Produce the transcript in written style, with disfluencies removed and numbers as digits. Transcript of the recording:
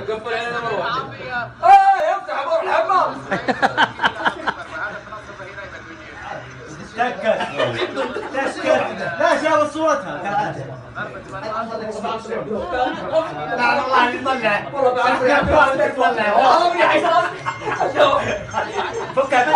قفل علينا مرة واحدة. يفتح ابو الحمام. تسكت لا جاب صورتها كالعادة. لا والله يطلع فكها